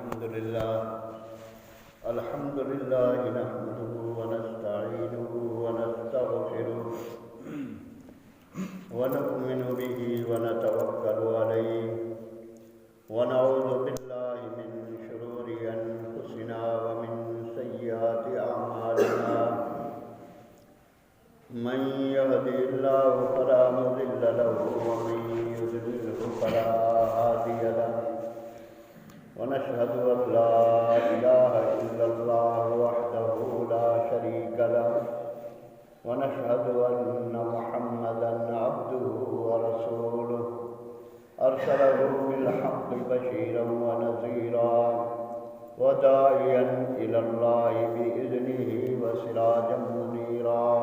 الحمد لله نحمده ونستعينه ونستغفره ونؤمن به ونتوكل عليه ونعوذ بالله من شرور أنفسنا ومن سيئات أعمالنا من يهده الله فلا مضل له ومن يضلله فلا هادي له ونشهد أن لا إله إلا الله وحده لا شريك له ونشهد أن محمدا عبده ورسوله أرسله بالحق بشيرا ونذيرا وداعيا إلى الله بإذنه وسراجا منيرا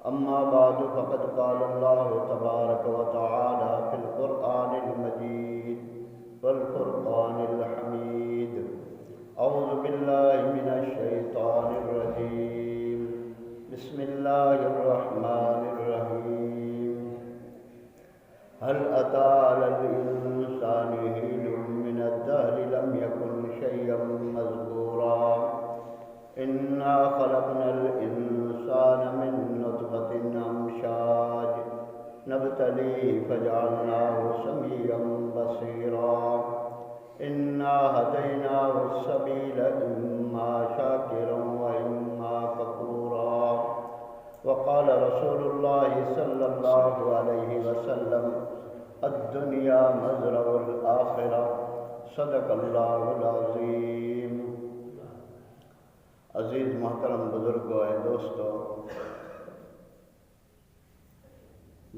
أما بعد فقد قال الله تبارك وتعالى في القرآن المجيد والفرقان الحميد أعوذ بالله من الشيطان الرجيم بسم الله الرحمن الرحيم هل أتى على الإنسان حين من الدهر لم يكن شيئا مذكورا إنا خلقنا الإنسان من نطفة أمشاج نبتليه فجعلناه سميعا بصيرا إنا هديناه السبيل إما شاكرا وإما كفورا وقال رسول الله صلى الله عليه وسلم الدنيا مزرع الآخرة صدق الله العظيم. عزیز محترم بزرگوں اے دوستو،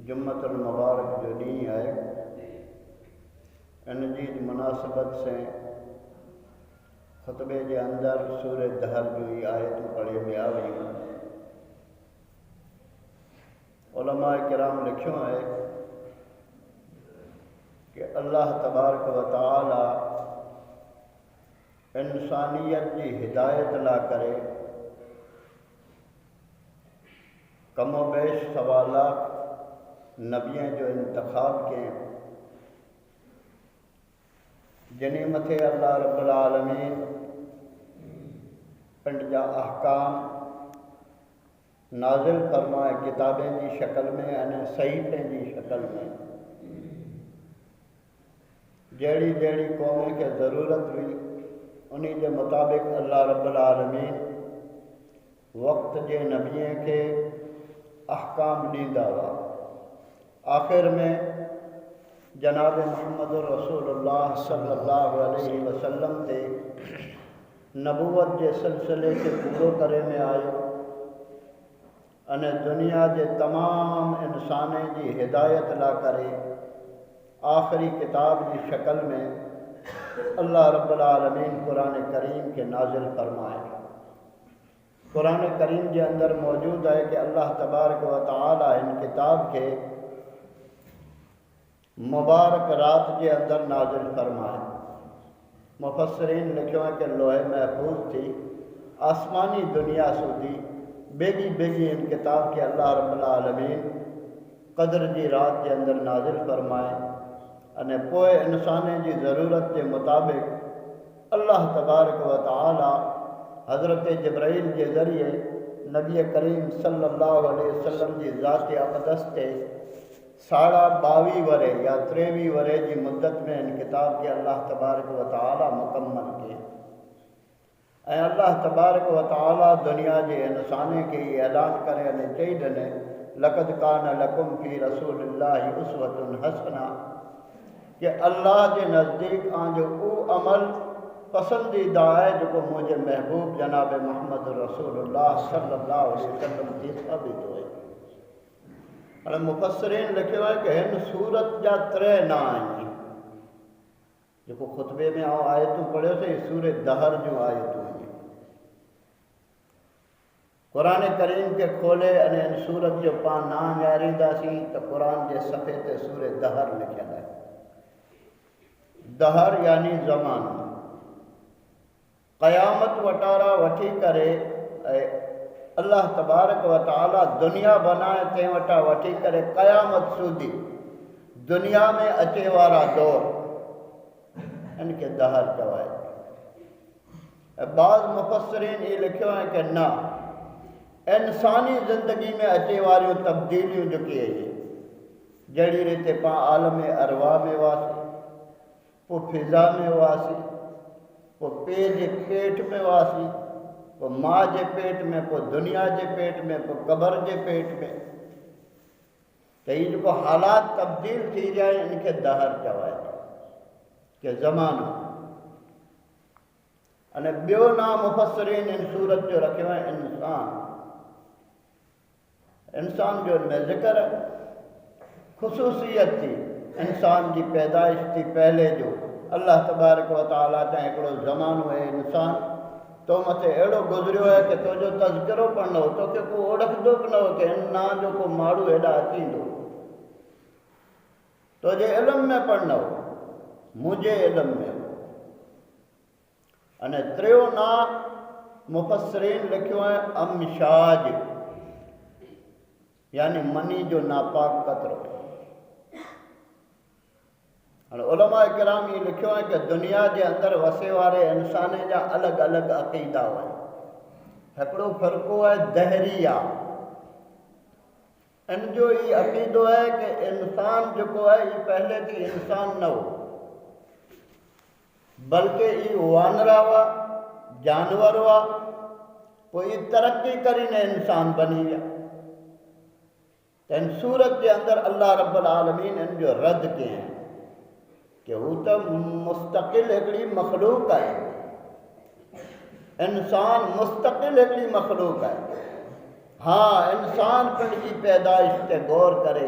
جمعۃ المبارک جو ڈینہں ہے ان جی مناسبت سے خطبے کے اندر سورہ دہر جو یہ آیت پڑھے میں آئی. علماء کرام لکھو ہے کہ اللہ تبارک و تعالی انسانیت کی ہدایت لا کرے کم و بیش سوالات نبیوں جو انتخاب کے جنہیں متھے اللہ رب العالمین پنڈ جا احکام نازل فرمائے کتابیں کی شکل میں یعنی صحیفیں کی شکل میں جیڑی جیڑی قومیں کے ضرورت ہوئی انہی کے مطابق اللہ رب العالمین وقت کے نبیوں کے احکام دیندا ہوا. آخر میں جناب محمد رسول اللہ صلی اللہ علیہ وسلم تے نبوت کے سلسلے کے پورو کرے میں آئے ان دنیا کے تمام انسانے کی ہدایت لا کرے آخری کتاب کی شکل میں اللہ رب العالمین قرآن کریم کے نازل فرمائے. قرآن کریم کے اندر موجود ہے کہ اللہ تبارک و تعالی ان کتاب کے مبارک رات کے اندر نازل فرمائے. مفسرین لکھو ہے کہ لوح محفوظ تھی آسمانی دنیا سودی بیگی بیگی ان کتاب کے اللہ رب العالمین قدر کی رات کے اندر نازل فرمائے انے پوئے انسانے کی ضرورت کے مطابق اللہ تبارک و تعالی حضرت جبرائیل کے ذریعے نبی کریم صلی اللہ علیہ وسلم کی ذات اقدس تے 22 ورے یا 23 ورے کی مدت میں ان کتاب کے اللہ تبارک و تعالی مکمل کے اے اللہ تبارک و تعالی دنیا کے انسانے کے اعلان کرے نے چاہیے نے لقد کان لکم فی رسول اللہ اسوۃ حسنہ کہ اللہ کے نزدیک جو او عمل پسندیدہ ہے جو کو مجھے محبوب جناب محمد رسول اللہ صلی اللہ علیہ وسلم کی ثابت ہوئے. مفسرین لکھے ہوئے کہ ان سورت جا 3 نہ آئیں جو کو خطبے میں آیتوں پڑھے سے سورہ دہر جو آیتوں ہیں قرآن کریم کے کھولے ان سورت جو پان نہ جاری دا سی تو قرآن کے صفحے تے سورہ دہر لکھا ہے. دہر یعنی زمان قیامت وٹارا وٹھی کرے اللہ تبارک و تعالی دنیا بنائے تے وٹا وٹھی کرے قیامت سودی دنیا میں اچے وارا دور ان کے دہر چوائے بعض مفسرین یہ لکھو ہے کہ نہ انسانی زندگی میں اچے واریوں تبدیلیوں جو کیے ہیں جڑی رہتے پاں عالم ارواح میں واسی وہ فضا میں واسی وہ جے پیٹ میں واسی وہ ماں جے پیٹ میں وہ دنیا جے پیٹ میں وہ قبر جے پیٹ میں تو یہ جو حالات تبدیل تھی جائے ان کے دہر چوائے کہ زمانہ انہیں بیو نام مفسرین ان صورت جو رکھے ہوئے انسان جو ان میں ذکر ہے خصوصیت تھی انسان کی پیدائش تھی پہلے جو اللہ تبارک و تعالیٰ چاہے ایکڑو زمانو ہے انسان تو متے ایڑو گزریو ہے کہ تو جو تذکرو پڑھنا ہو تو کہ کو اوڑک دو پڑھنا ہو کہ نا جو کو ماڑو ایڈا اچین دو تو جو علم میں پڑھنا ہو مجھے علم میں ہو انہیں تریو نا مفسرین لکھو ہیں امشاج یعنی منی جو ناپاک قطرو علماء کرام یہ لکھو ہے کہ دنیا کے اندر وسے والے انسان جا الگ الگ عقیدہ ہوئے ہکڑو فرقو ہے دہریہ ان جو یہ عقیدہ ہے کہ انسان جو کو ہے یہ پہلے تھی انسان نہ ہو بلکہ یہ وانرا ہوا جانور ہوا وہ یہ ترقی کرنے انسان بنی گیا ان صورت کے اندر اللہ رب العالمین ان جو رد کے ہیں کہ وہ تو مستقل ایکڑی مخلوق ہے انسان مستقل ایکڑی مخلوق ہے ہاں انسان پنڈ کی پیدائش تے غور کرے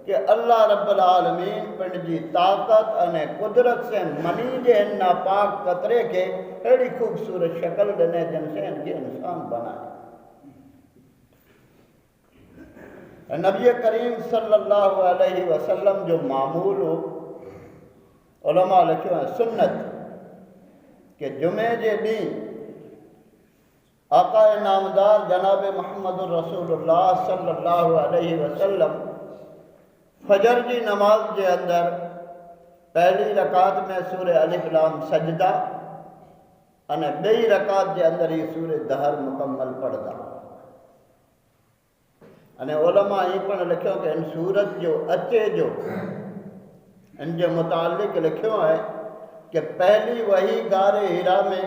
کہ اللہ رب العالمین پنڈ کی طاقت انے قدرت سے منی جے ان ناپاک قطرے کے ایڑی خوبصورت شکل دنے جن سے ان کے انسان بنائے نبی کریم صلی اللہ علیہ وسلم جو معمول ہو علماء لکھو ہیں سنت کہ جمعے جے دین آقا نامدار جناب محمد رسول اللہ صلی اللہ علیہ وسلم فجر کی نماز کے اندر پہلی رکعت میں سورہ الف لام سجدہ اور بئی رکعت کے اندر یہ سورہ دہر مکمل پڑھدا علماء یہ پڑھ لکھو کہ ان سورت جو اچے جو ان کے متعلق لکھو ہے کہ پہلی وہی غار ہیرا میں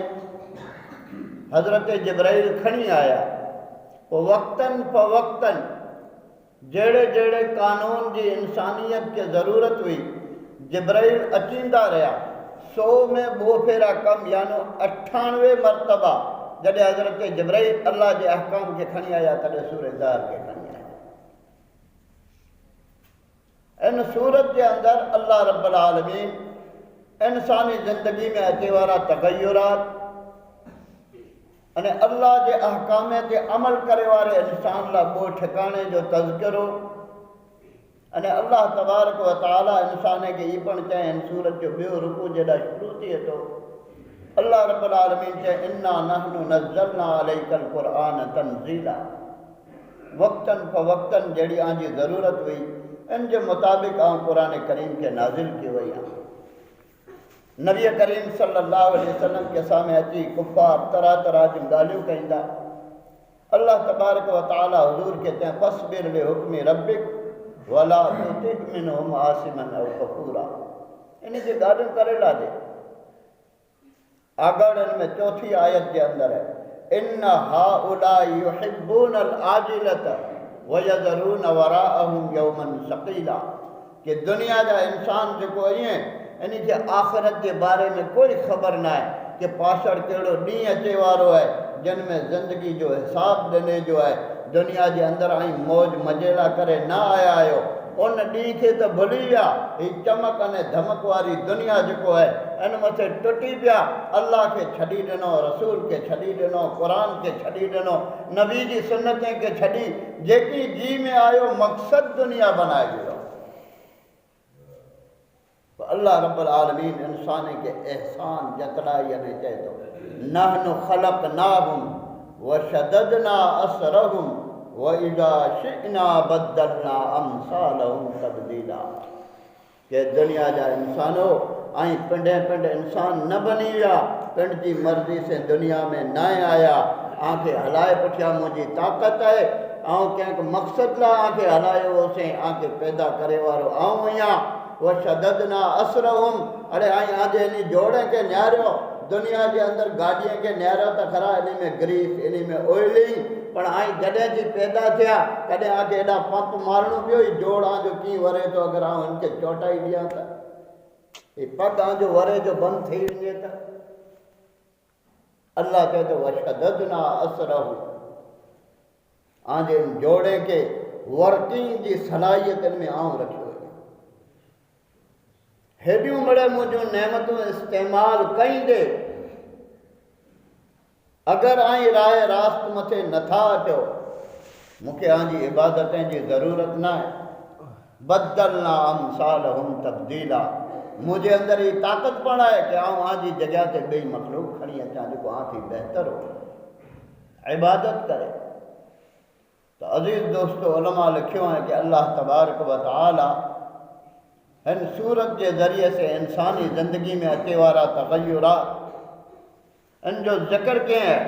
حضرت جبرائیل کھنی آیا وہ وقتاً فوقتاً جڑے جڑے قانون کی انسانیت کے ضرورت ہوئی جبرائیل اچیندا رہا 100 میں بو پھیرا کم یعنی 98 مرتبہ جڑے حضرت جبرائیل اللہ کے احکام کے کھنی آیا تڑے سورہ دہر کے کھنی آیا ان صورت کے اندر اللہ رب العالمین انسانی زندگی میں اچے والا تغیرات انہیں اللہ کے احکام کے عمل کرے والے انسان لا کو ٹھکانے جو تذکرو انہیں اللہ تبارک و تعالی انسانے کے یہ پڑھ چاہیں ان صورت جو بیو رکو جڑا شروع تھی ہے تو اللہ رب العالمین چاہے انا نحن نزلنا علیک القرآن تنزیلا وقتاً فوقتاً جڑی آنجی ضرورت ہوئی ان کے مطابق آن قرآن کریم کے نازل کی ہوئی ہیں نبی کریم صلی اللہ علیہ وسلم کے سامنے اچھی کفار طرح طرح جنگالیوں کہیں دا اللہ تبارک و تعالی حضور کہتے ہیں فَاصْبِرْ لِحُکْمِ رَبِّكَ وَلَا تُطِعْ مِنْهُمْ عَاصِمًا أَوْ كَفُورًا انہیں سے گاڑن کرے لا دے آگڑ ان میں چوتھی آیت کے اندر ہے إِنَّ هَؤُلَاءِ يُحِبُّونَ الْعَاجِلَةَ وَيَذَرُونَ وَرَاءَهُمْ يَوْمًا ثَقِيلًا کہ دنیا کا انسان جو کوئی ہیں یعنی کہ آخرت کے بارے میں کوئی خبر نہ ہے کہ پاشڑ کیڑو ڈیں اچے وارو ہے جن میں زندگی جو حساب دینے جو ہے دنیا کے اندر آئی موج مجیلا کرے نہ آیا آئیو ان ڈیں کے تو بھلی ویا یہ چمک انے دھمک واری دنیا جو ہے ان متے ٹٹی پیا اللہ کے چھڑی ڈنو رسول کے چھڑی ڈنو قرآن کے چھڑی ڈنو نبی جی سنتیں کے چھڑی جیکی جی میں آئیو مقصد دنیا بنائے گئے اللہ رب العالمین انسانے کے احسان جتلائی یعنی چاہے تو نحن خلقناہم وشددنا اسرہم وَإِذَا شِئْنَا بَدَّلْنَا أَمْثَالَهُمْ تَبْدِيلًا کہ دنیا جا انسانوں آئیں پنڈے پنڈ انسان نہ بنی ویا، پنڈ کی مرضی سے دنیا میں نہ آیا، آنکھیں ہلائے پٹھیا مجھے طاقت ہے، آؤں کیا مقصد لا آنکھیں ہلائے ہو سے آنکھیں پیدا کرے وارو آؤں یا وشددنا اسرہم، ارے آئیں آجے انہیں جوڑیں کے نیارو دنیا کے اندر گاڑیاں کے نیارو تا کھرا انہیں میں گریس انہیں میں اوئلی پر آئیں جڑے جی پیدا تھیا کدے آنکھیں ایڈا پمپ مارنو بھی ہوئی جوڑ آن جو کی ورے تو اگر آؤں ان کے چوٹائی دیا تھا یہ پک آن جو ورے جو بند تھی ونجے تھا اللہ کہتے وشددنا اسرہم آنجے ان جوڑیں کے ورکنگ جی صلاحیت ان میں آؤں رکھو ہیڈیوں بڑے مجھو نعمتوں استعمال کہیں دے اگر آئیں رائے راست متے نتھا اٹھو مکہ آنجی عبادتیں جی ضرورت نہ ہے بدلنا امثالہم تبدیلا مجھے اندر یہ طاقت پڑا ہے کہ آؤں آنجی جگہ تے بے مخلوق کھڑی ہے چاہتے کو آنکھ ہی بہتر ہو عبادت کرے تو عزیز دوستو علماء لکھیوں ہیں کہ اللہ تبارک و تعالی ان صورت کے ذریعے سے انسانی زندگی میں اچے وارا تغیرات ان جو ذکر کے ہیں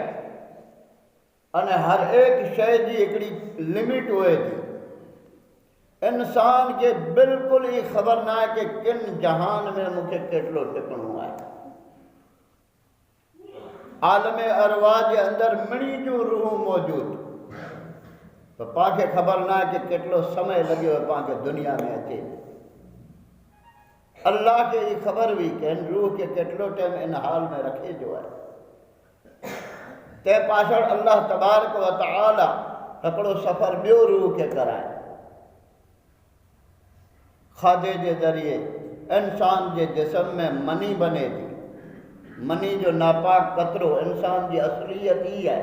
ان ہر ایک شے جی ایکڑی لمٹ ہوئے تھی انسان کے بالکل ہی خبر نہ ہے کہ کن جہان میں مکھے کٹلو ٹکن ہوا ہے عالم ارواح کے اندر مڑی جو روح موجود تو پاکے خبر نہ ہے کہ کٹلو سمے لگے ہوئے پاکے دنیا میں اچے اللہ کے یہ خبر بھی کہ ان روح کے کٹلو ٹیم ان حال میں رکھے جو ہے تے پاشڑ اللہ تبارک و تعالی ہکڑو سفر بیو روح کے کرائیں کھادے کے ذریعے انسان کے جسم میں منی بنے تھی منی جو ناپاک قطرو انسان کی اصلیت ہی ہے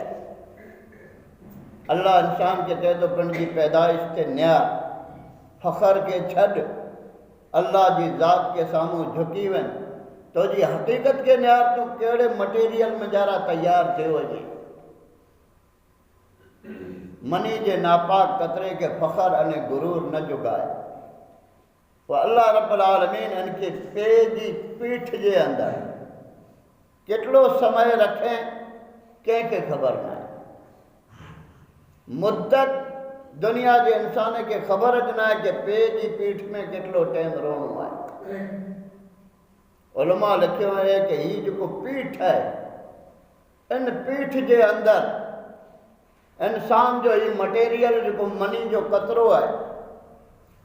اللہ انسان کے تحت و پنڈ کی پیدائش کے نیا فخر کے چھڑ اللہ جی ذات کے ساموں جھکی ون تو جی حقیقت کے نیار تو کیڑے مٹیریل میں جارا تیار تھے ہو جی منی جے ناپاک قطرے کے فخر انہیں غرور نہ جگائے وہ اللہ رب العالمین ان کے پیجی پیٹھ جے اندر کتلو سمے رکھیں کہیں کے خبر نہ ہے مدت دنیا کے انسان کے خبر نہ ہے کہ پیجی پیٹھ میں کتلو ٹائم رونو ہے علماء لکھے ہوئے ہیں کہ یہ جو پیٹھ ہے ان پیٹھ کے اندر انسان جو یہ مٹیریل جو منی جو قطرو ہے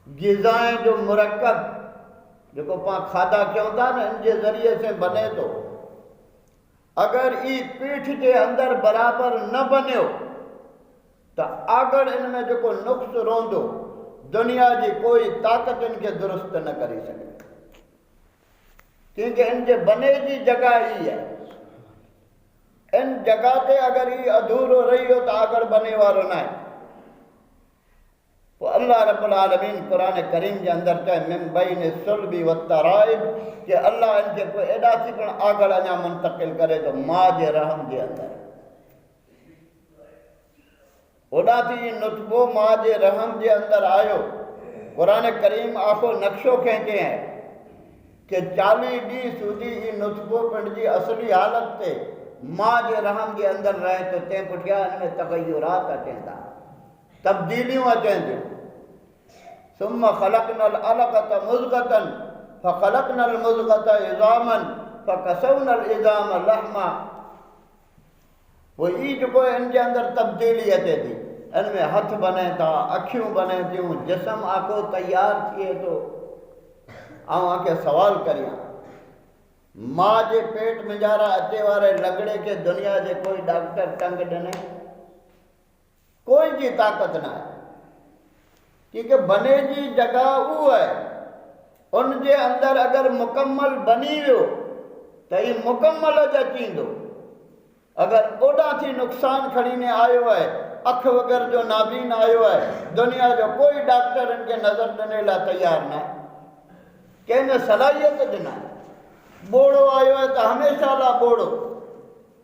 غذائیں جو مرکب جو پاں کھادا کیوں تھا نا ان کے ذریعے سے بنے تو اگر یہ پیٹھ کے اندر برابر نہ بنیو تو اگر ان میں جو کو نقص روندو دنیا جی کوئی طاقت ان کے درست نہ کری سکے کیونکہ ان کے بنے جی جگہ ہی ہے ان جگہ تے اگر یہ ادھورو رہی ہو تو اگر بنے وارو نہ ہے تو اللہ رب العالمین قرآن کریم کے اندر کہے من بین الصلب والترائب کہ اللہ ان کے کوئی ایڈا سی پر آگر انجا منتقل کرے تو ماں جے رحم کے اندر اوڈا تھی نطبو ماں جے رحم کے اندر آئیو قرآن کریم آخو نقشو کہتے ہیں کہ 40 ڈی سودی یہ نطبو پنڈ جی اصلی حالت تے ماں جے رحم کے اندر رہے تو تین پٹھیا ان میں تغیرات اچھیں دا تبدیلیوں اچھیں دیں ثم خلقنا العلقة مضغة فخلقنا المضغة عظاما فكسونا العظام لحما وہ یہ جو کوئی ان کے اندر تبدیلی اچھے تھی ان میں ہتھ بنے تھا اکھیوں بنے تھیں جسم آکو تیار تھے تو آؤں آکے سوال کریاں ماں جے پیٹ میں جارا اچھے وارے لگڑے کے دنیا جے کوئی ڈاکٹر ٹنگ ڈنے کوئی جی طاقت نہ ہے کیونکہ بنے جی جگہ وہ ہے ان کے اندر اگر مکمل بنی ہو تو یہ مکمل جا چیندو اگر اوڈا تھی نقصان کھڑی نے آئے ہے اکھ وگر جو نابین آئے ہے دنیا جو کوئی ڈاکٹر ان کے نظر دینے لا تیار نہ کہنے صلاحیت دینا بوڑو آئے ہے تو ہمیشہ لا بوڑو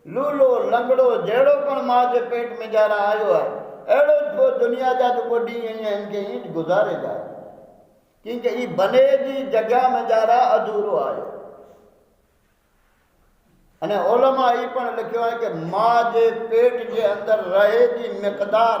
لولو لنگڑو جیڑو پر ماں جے پیٹ میں جا رہا آئے ہے ایڑو جو دنیا جا جو کو ڈی ہیں ان کے ہیٹ گزارے جائے کیونکہ یہ بنے جی جگہ میں جارا ادھورو آئے. અને ઓલમાં એ પણ લખ્યો હોય કે માં જે પેટ જે અંદર રહે જી મકદાર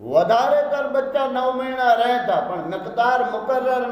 વધારે તર બચ્ચા 9 મહિના રહેતા પણ મકદાર મુકર્રર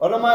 ઉલમા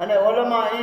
અને ઉલમા એ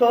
100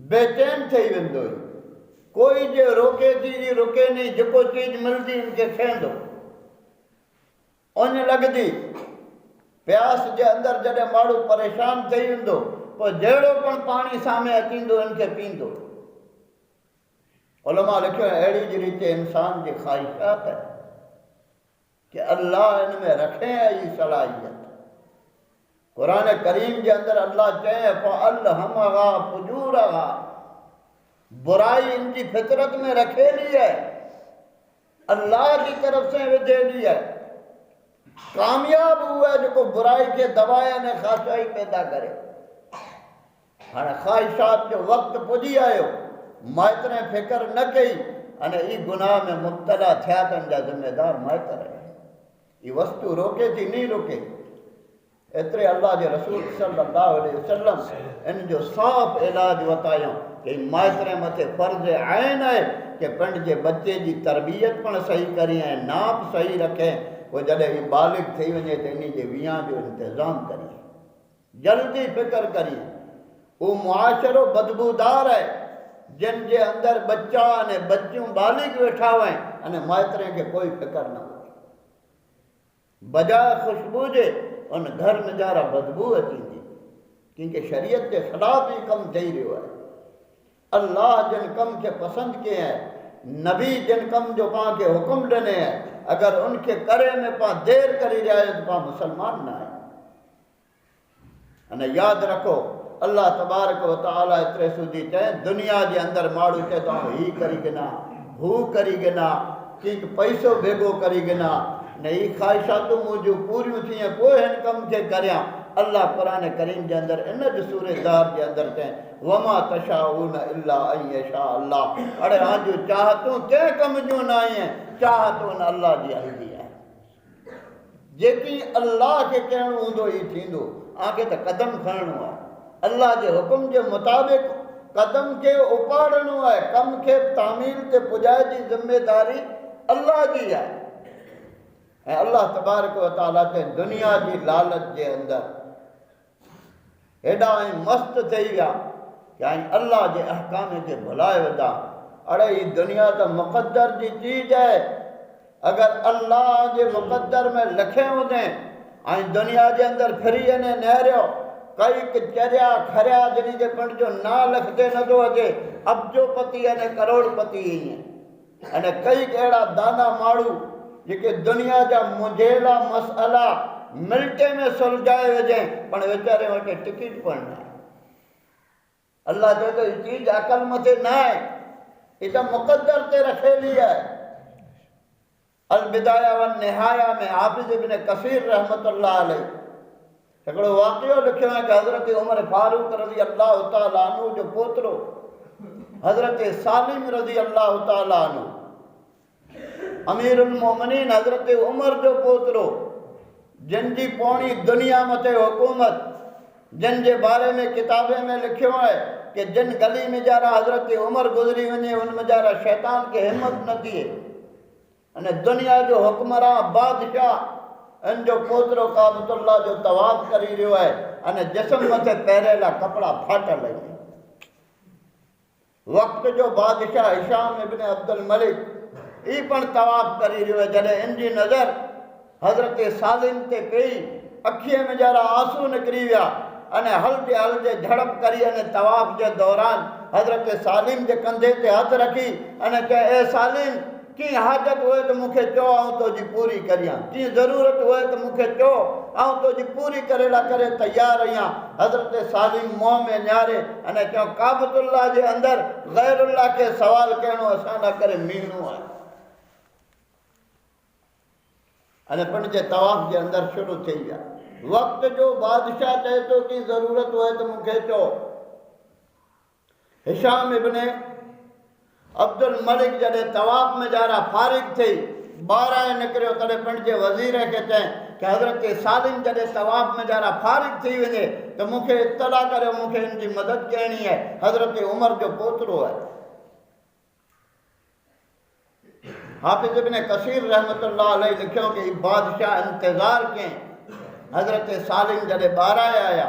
بے چین تھی ویندو کوئی جو روکے تھی جی رکے نہیں جکو چیز ملتی ان کے کھیندو ان لگ دی پیاس جے اندر جڑے ماڑو پریشان تھی ویندو تو جیڑو پن پانی سامنے اچیندو ان کے پیندو علماء لکھو ایڑی جی ریتے انسان کی خواہشات ہے کہ اللہ ان میں رکھیں یہ صلاحیت قرآن کریم کے اندر اللہ چاہے فَأَلْهَمَهَا فُجُورَهَا برائی ان کی فطرت میں رکھے لی ہے اللہ کی طرف سے وہ دے لی ہے کامیاب ہوا ہے جو کو برائی کے دوائے نے خواہشائی پیدا کرے خواہشات جو وقت پجی آئے ہو مائتریں فکر نہ کئی ای گناہ میں مبتلا تھیا تن جا ذمہ دار مائتر ہے یہ وستو روکے تھی نہیں روکے اترے اللہ کے رسول صلی اللہ علیہ وسلم ان جو صاف علاج بتایوں کہ مائتریں متے فرض عین ہے کہ پنڈ جے بچے جی تربیت پن صحیح کری ہیں ناپ صحیح رکھیں وہ جڑے ہی بالغ تھی ونے تے انہی جے ویاں جو انتظام کری جلدی فکر کری وہ معاشرو بدبودار ہے جن کے اندر بچہ نے بچوں بالغ بیٹھا ہوئے ہیں مائتریں کے کوئی فکر نہ ہو بجائے خوشبو جے ان گھر میں جارا بدبو اچی دی کیونکہ شریعت کے خلاف ہی کم تھی رہو ہے اللہ جن کم کے پسند کے ہیں نبی جن کم جو پاں کے حکم دینے ہیں اگر ان کے کرے میں پاں دیر کری جائے تو پاں مسلمان نہ ہے یاد رکھو اللہ تبارک و تعالیٰ اترے سودی چاہیں دنیا جے اندر ماڑو چاہتا ہوں ہی کری گنا ہو کری گنا کیونکہ پیسو بھیگو کری گنا نہیں خواہشاتوں موجو پوریوں تھی ہیں کوئی ان کم کے کریاں اللہ قرآن کریم کے اندر ان جو سورہ دار کے اندر چاہیں وما تشاؤون الا ان یشاء اللہ اڑے ہاں جو چاہتوں تے کم جو نہ آئی ہیں چاہتوں اللہ جی ہلدی ہے جیکی اللہ کے کہنو ہوں ہی تھیندو آگے تا قدم کھڑنو ہے اللہ کے حکم کے مطابق قدم کے اپاڑنو ہے کم کے تعمیل تے پجائے جی ذمہ داری اللہ جی ہے اللہ تبارک و تعالیٰ تے دنیا جی لالچ کے اندر ایڈا مست تھی گیا کہ اللہ کے احکام کے بھلائے ودا اڑے یہ دنیا تا مقدر جی چیز ہے اگر اللہ کے مقدر میں لکھے ہو دیں دنیا کے اندر پھری نے نہریو کئی چریا کھریا جنہی کے پنڈ جو نہ لکھتے نہ دو اجے اب جو پتی ہے کروڑ پتی ہی ہیں کئی کہڑا دانا ماڑو جیکے دنیا جا مجھیلا مسئلہ ملٹے میں سلجھائے وجہیں پڑھ وچارے وٹے ٹکٹ پڑھنا ہے اللہ جو تو یہ چیز عقل متے نہ ہے یہ تو مقدر تے رکھے لیا ہے البدایہ والنہایہ میں حافظ ابن کثیر رحمت اللہ علیہ ایکڑو واقعہ لکھے ہیں کہ حضرت عمر فاروق رضی اللہ تعالیٰ عنہ جو پوترو حضرت سالم رضی اللہ تعالیٰ عنہ امیر المومنین حضرت عمر جو پوترو جن جی پونی دنیا متے حکومت جن جے بارے میں کتابیں میں لکھے ہے کہ جن گلی میں جارا حضرت عمر گزری ونجے ان میں جارا شیطان کے ہمت نہ دیے دنیا جو حکمراں بادشاہ ان جو پوترو کعبۃ اللہ جو طواف کری رہو ہے جسم متے پہریلا کپڑا پھاٹا لگے وقت جو بادشاہ ہشام ابن عبد الملک ای پن طواف کری رہو ہے جڑے ان جی نظر حضرت سالم تے پئی اکھیے میں جارا آنسو نکری ویا ہل دے جھڑپ کری طواف کے دوران حضرت سالم کے کندھے تے ہاتھ رکھی کہ اے سالم کی حاجت ہوئے تو مکھے چو آؤں تو جی پوری کریاں کی ضرورت ہوئے تو مکھے چو آؤں تو جی پوری کرے لا کرے تیار رہیاں حضرت سالم موہ میں نیارے کیوں کعبۃ اللہ جے اندر غیر اللہ کے سوال کہنو اسانا کرے مینو ہے پن جے طواف کے اندر شروع تھی گیا وقت جو بادشاہ چاہے تو کی ضرورت ہوئے تو مکھے چو ہشام ابن عبد الملک جڑے طواف میں جارا فارغ تھی بارہ نکریو تڑے پنڈ جے وزیر کہتے ہیں کہ حضرت سالم جڑے طواف میں جارا فارغ تھی وجے تو مکھے اطلاع کرے مکھے ان کی مدد کہنی ہے حضرت عمر جو پوترو ہے حافظ ابن کثیر رحمت اللہ علیہ لکھوں کہ بادشاہ انتظار کے حضرت سالم جڑے بارہ آیا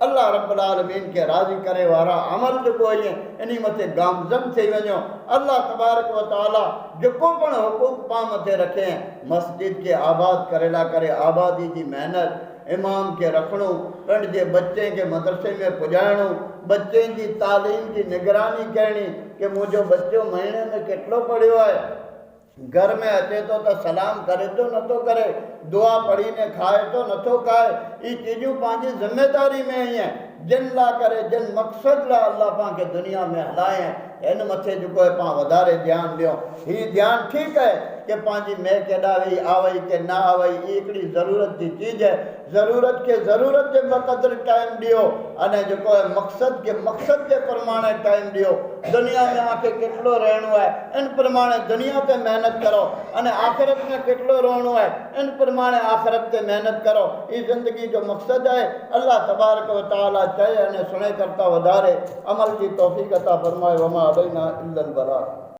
اللہ رب العالمین کے راضی کرے وارا عمل جو کوئی انہی متے گامزن تھی ونجو اللہ تبارک و تعالی جو کو پن حقوق پا متے رکھے ہیں مسجد کے آباد کرے لا کرے آبادی کی محنت امام کے رکھنوں پنڈ کے بچے کے مدرسے میں پجائنوں بچے کی تعلیم کی نگرانی کرنی کہ مجھو بچوں مہینے میں کتلو پڑھو ہے گھر میں اچے تو سلام کرے تو نہ تو کرے دعا پڑھی نے کھائے تو نہ تو کھائے یہ چیزوں پانچی ذمہ داری میں ہی ہیں جن لا کرے جن مقصد لا اللہ پاں کے دنیا میں ہلائے ہیں ان متھے جو کوئی پاں ودارے دھیان دیو ہی دھیان ٹھیک ہے کہ پانچی میں کے ڈاوی آوئی کہ نہ آوئی ایکڑی ضرورت کی چیز ہے ضرورت کے بقدر ٹائم دیو انہیں جو کوئی مقصد کے پرمانے ٹائم دیو دنیا میں آکے کتلو رہنو ہے ان پرمانے دنیا پہ محنت کرو انہیں آخرت میں کتلو رہنو ہے ان پرمانے آخرت پہ محنت کرو یہ زندگی جو مقصد ہے اللہ تبارک و تعالی چاہے انہیں سنے کرتا ودارے عمل کی توفیق عطا فرمائے وما علینا الا البلاغ